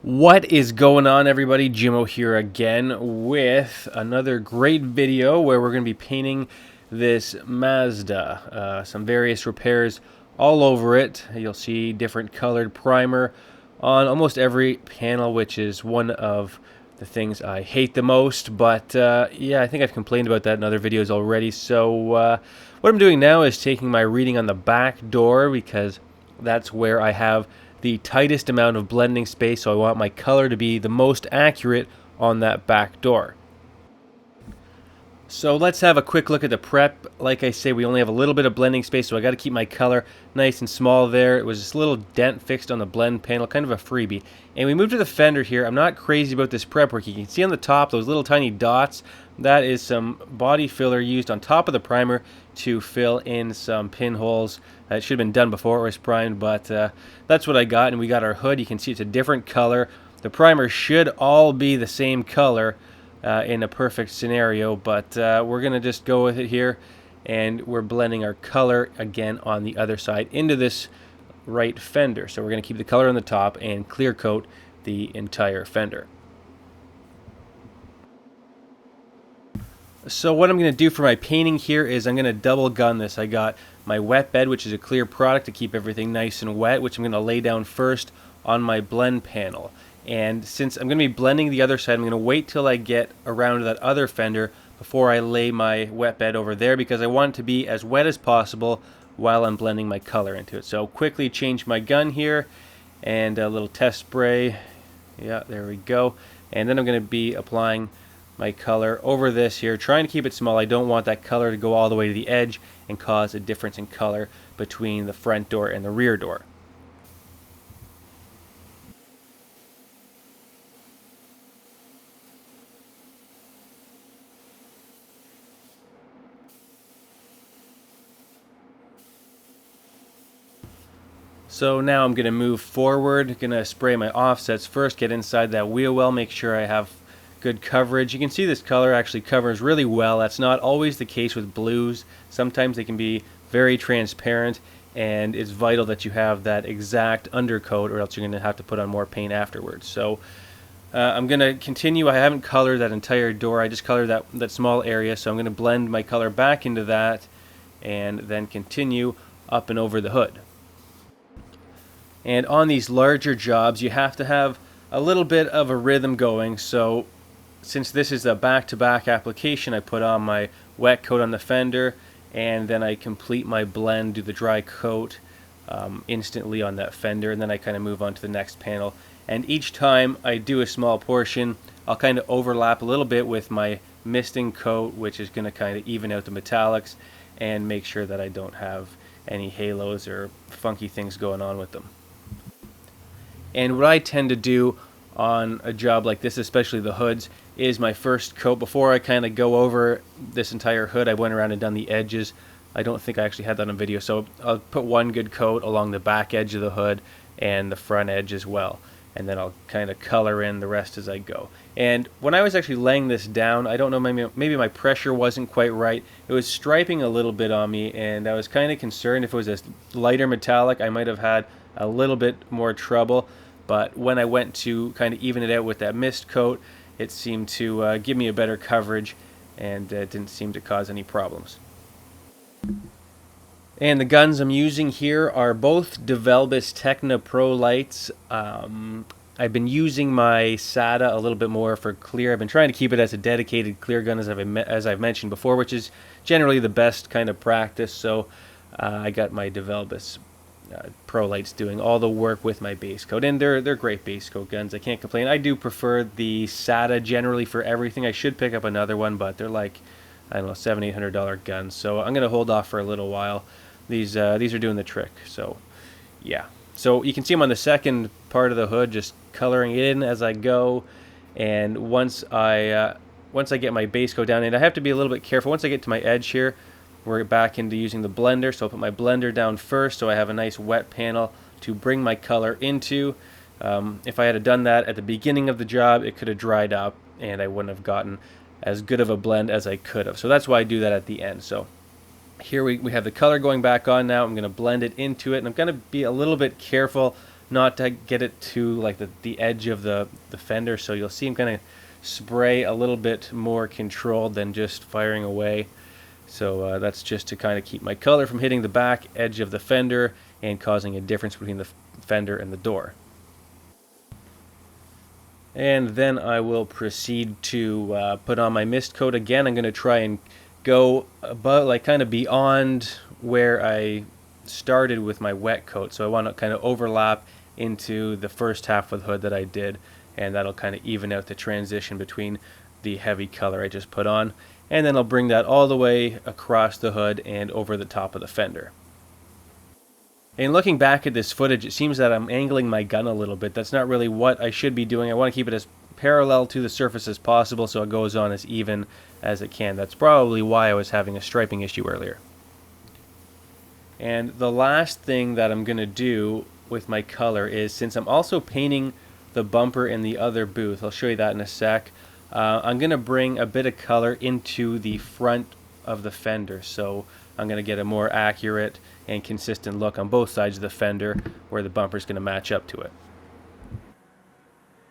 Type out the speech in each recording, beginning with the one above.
What is going on, everybody? Jimmo here again with another great video where we're going to be painting this Mazda. Some various repairs all over it. You'll see different colored primer on almost every panel, which is one of the things I hate the most. But yeah, I think I've complained about that in other videos already. So what I'm doing now is taking my reading on the back door because that's where I have the tightest amount of blending space, so I want my color to be the most accurate on that back door. So let's have a quick look at the prep. Like I say, we only have a little bit of blending space, so I got to keep my color nice and small there. It was this little dent fixed on the blend panel, kind of a freebie. And we moved to the fender here. I'm not crazy about this prep work. You can see on the top those little tiny dots. That is some body filler used on top of the primer to fill in some pinholes. It should have been done before it was primed, but that's what I got. And we got our hood. You can see it's a different color. The primer should all be the same color in a perfect scenario, but we're going to just go with it here, and we're blending our color again on the other side into this right fender. So we're going to keep the color on the top and clear coat the entire fender. So what I'm going to do for my painting here is I'm going to double gun this. I got my wet bed, which is a clear product to keep everything nice and wet, which I'm going to lay down first on my blend panel. And since I'm going to be blending the other side, I'm going to wait till I get around to that other fender before I lay my wet bed over there, because I want it to be as wet as possible while I'm blending my color into it. So quickly change my gun here and a little test spray. Yeah, there we go. And then I'm going to be applying my color over this here, trying to keep it small. I don't want that color to go all the way to the edge and cause a difference in color between the front door and the rear door. So now I'm going to move forward, going to spray my offsets first, get inside that wheel well, make sure I have good coverage. You can see this color actually covers really well. That's not always the case with blues. Sometimes they can be very transparent, and it's vital that you have that exact undercoat, or else you're going to have to put on more paint afterwards. So I'm going to continue. I haven't colored that entire door. I just colored that small area, so I'm going to blend my color back into that and then continue up and over the hood. And on these larger jobs, you have to have a little bit of a rhythm going. So since this is a back-to-back application, I put on my wet coat on the fender, and then I complete my blend, do the dry coat instantly on that fender, and then I kind of move on to the next panel. And each time I do a small portion, I'll kind of overlap a little bit with my misting coat, which is going to kind of even out the metallics and make sure that I don't have any halos or funky things going on with them. And what I tend to do on a job like this, especially the hoods, is my first coat. Before I kind of go over this entire hood, I went around and done the edges. I don't think I actually had that on video, so I'll put one good coat along the back edge of the hood and the front edge as well. And then I'll kind of color in the rest as I go. And when I was actually laying this down, I don't know, maybe my pressure wasn't quite right. It was striping a little bit on me, and I was kind of concerned if it was a lighter metallic, I might have had a little bit more trouble. But when I went to kind of even it out with that mist coat, it seemed to give me a better coverage, and it didn't seem to cause any problems. And the guns I'm using here are both Devilbiss Tekna Prolites. I've been using my SATA a little bit more for clear. I've been trying to keep it as a dedicated clear gun, as I've mentioned before, which is generally the best kind of practice. So I got my Devilbiss Prolites doing all the work with my base coat, and they're great base coat guns. I can't complain. I do prefer the SATA generally for everything. I should pick up another one, but they're like, I don't know, $700-800 guns. So I'm gonna hold off for a little while. These are doing the trick. So yeah. So you can see I'm on the second part of the hood, just coloring it in as I go. And once I get my base coat down, and I have to be a little bit careful. Once I get to my edge here, we're back into using the blender, so I'll put my blender down first so I have a nice wet panel to bring my color into. If I had done that at the beginning of the job, it could have dried up and I wouldn't have gotten as good of a blend as I could have. So that's why I do that at the end. So here we have the color going back on now. I'm going to blend it into it, and I'm going to be a little bit careful not to get it to like the edge of the fender. So you'll see I'm kind of spray a little bit more controlled than just firing away. So that's just to kind of keep my color from hitting the back edge of the fender and causing a difference between the fender and the door. And then I will proceed to put on my mist coat again. I'm going to try and go above, like kind of beyond where I started with my wet coat. So I want to kind of overlap into the first half of the hood that I did, and that'll kind of even out the transition between the heavy color I just put on. And then I'll bring that all the way across the hood and over the top of the fender. And looking back at this footage, it seems that I'm angling my gun a little bit. That's not really what I should be doing. I want to keep it as parallel to the surface as possible so it goes on as even as it can. That's probably why I was having a striping issue earlier. And the last thing that I'm going to do with my color is, since I'm also painting the bumper in the other booth, I'll show you that in a sec, I'm going to bring a bit of color into the front of the fender. So I'm going to get a more accurate and consistent look on both sides of the fender where the bumper is going to match up to it.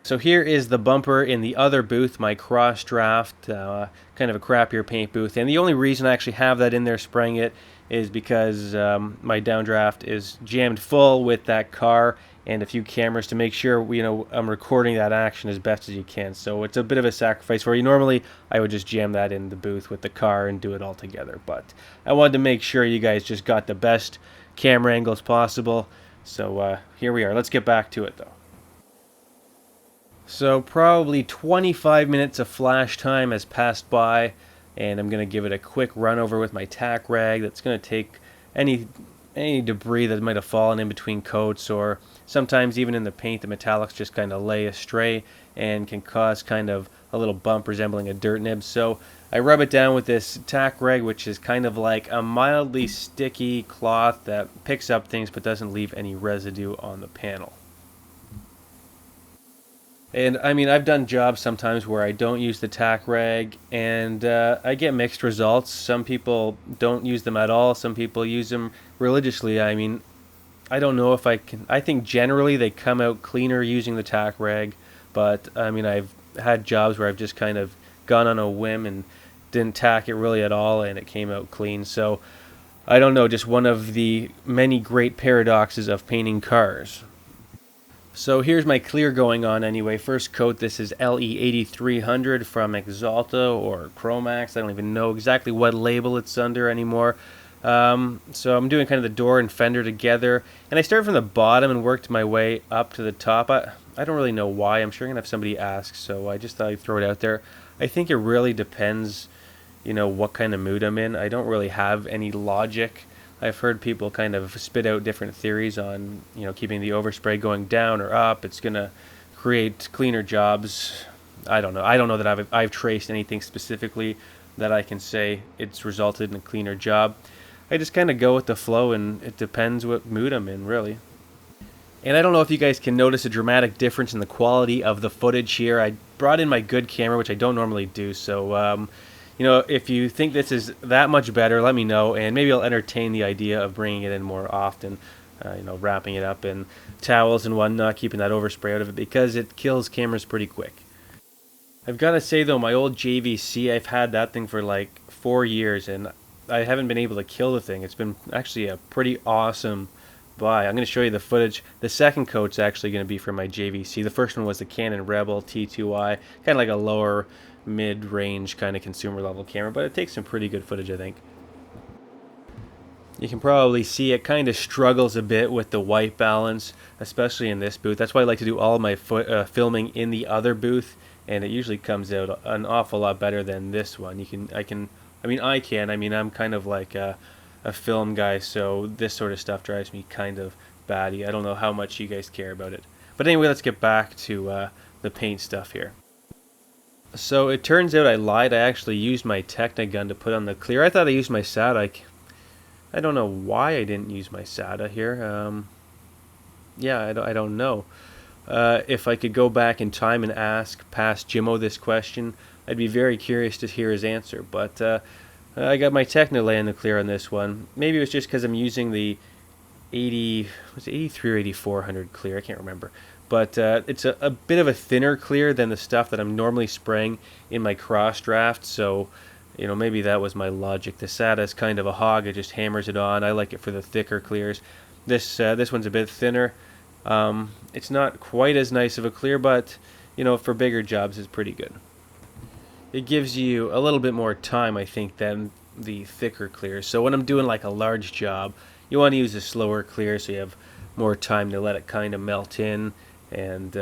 So here is the bumper in the other booth, my cross draft, kind of a crappier paint booth. And the only reason I actually have that in there spraying it is because my downdraft is jammed full with that car and a few cameras to make sure I'm recording that action as best as you can. So it's a bit of a sacrifice where normally I would just jam that in the booth with the car and do it all together. But I wanted to make sure you guys just got the best camera angles possible. So here we are. Let's get back to it though. So probably 25 minutes of flash time has passed by, and I'm going to give it a quick run over with my tack rag. That's going to take any debris that might have fallen in between coats, or sometimes even in the paint the metallics just kind of lay astray and can cause kind of a little bump resembling a dirt nib. So I rub it down with this tack rag, which is kind of like a mildly sticky cloth that picks up things but doesn't leave any residue on the panel. And I mean, I've done jobs sometimes where I don't use the tack rag, and I get mixed results. Some people don't use them at all. Some people use them religiously. I mean, I don't know if I can. I think generally they come out cleaner using the tack rag, but I mean, I've had jobs where I've just kind of gone on a whim and didn't tack it really at all, and it came out clean. So I don't know, just one of the many great paradoxes of painting cars. So here's my clear going on anyway. First coat, this is LE8300 from Axalta or Chromax. I don't even know exactly what label it's under anymore. So I'm doing kind of the door and fender together. And I started from the bottom and worked my way up to the top. I don't really know why. I'm sure I'm going to have somebody ask, so I just thought I'd throw it out there. I think it really depends, what kind of mood I'm in. I don't really have any logic. I've heard people kind of spit out different theories on, keeping the overspray going down or up. It's going to create cleaner jobs. I don't know. I don't know that I've traced anything specifically that I can say it's resulted in a cleaner job. I just kind of go with the flow, and it depends what mood I'm in, really. And I don't know if you guys can notice a dramatic difference in the quality of the footage here. I brought in my good camera, which I don't normally do, so if you think this is that much better, let me know, and maybe I'll entertain the idea of bringing it in more often, wrapping it up in towels and whatnot, keeping that overspray out of it, because it kills cameras pretty quick. I've got to say, though, my old JVC, I've had that thing for like 4 years, and I haven't been able to kill the thing. It's been actually a pretty awesome buy. I'm going to show you the footage. The second coat's actually going to be for my JVC. The first one was the Canon Rebel T2i, kind of like a lower mid-range kind of consumer level camera, but it takes some pretty good footage, I think. You can probably see it kind of struggles a bit with the white balance, especially in this booth. That's why I like to do all of my filming in the other booth, and it usually comes out an awful lot better than this one. I'm kind of like a film guy, so this sort of stuff drives me kind of batty. I don't know how much you guys care about it. But anyway, let's get back to the paint stuff here. So it turns out I lied. I actually used my Tekna gun to put on the clear. I thought I used my SATA. I don't know why I didn't use my SATA here. I don't know. If I could go back in time and ask past Jimmo this question, I'd be very curious to hear his answer. But I got my Tekna laying the clear on this one. Maybe it was just because I'm using the 80, was it 83 or 8400 clear, I can't remember, but it's a bit of a thinner clear than the stuff that I'm normally spraying in my cross draft. So maybe that was my logic. The SATA is kind of a hog, it just hammers it on. I like it for the thicker clears. This one's a bit thinner. It's not quite as nice of a clear, but for bigger jobs it's pretty good. It gives you a little bit more time, I think, than the thicker clears. So when I'm doing like a large job, you want to use a slower clear so you have more time to let it kind of melt in, and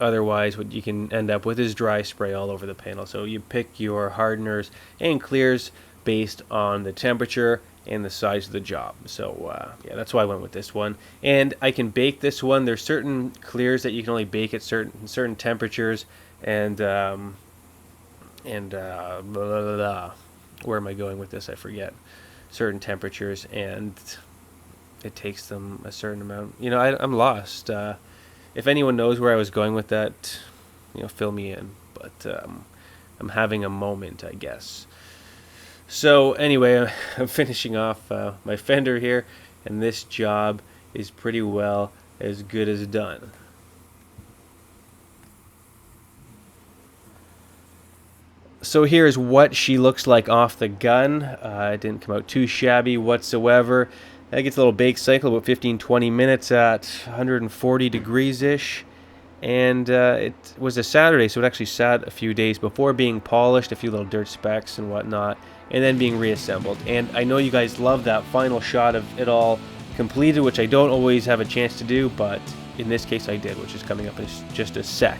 otherwise what you can end up with is dry spray all over the panel. So you pick your hardeners and clears based on the temperature and the size of the job. So yeah, that's why I went with this one. And I can bake this one. There's certain clears that you can only bake at certain temperatures, and blah, blah, blah. Where am I going with this? I forget. Certain temperatures, and it takes them a certain amount. I'm lost. If anyone knows where I was going with that, fill me in. But I'm having a moment, I guess. So anyway, I'm finishing off my fender here, and this job is pretty well as good as done. So here's what she looks like off the gun. It didn't come out too shabby whatsoever. That gets a little bake cycle, about 15-20 minutes at 140 degrees-ish. And it was a Saturday, so it actually sat a few days before being polished, a few little dirt specks and whatnot, and then being reassembled. And I know you guys love that final shot of it all completed, which I don't always have a chance to do, but in this case I did, which is coming up in just a sec.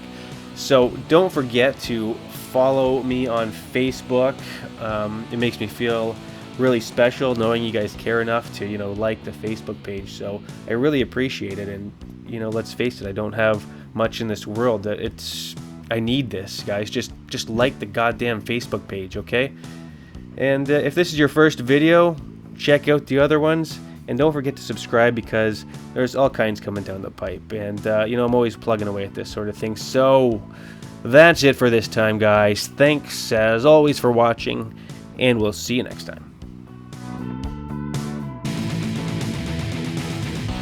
So don't forget to follow me on Facebook. It makes me feel really special knowing you guys care enough to like the Facebook page. So I really appreciate it. And let's face it, I don't have much in this world. I need this, guys. Just like the goddamn Facebook page, okay? And if this is your first video, check out the other ones. And don't forget to subscribe, because there's all kinds coming down the pipe. And, I'm always plugging away at this sort of thing. So that's it for this time, guys. Thanks, as always, for watching. And we'll see you next time.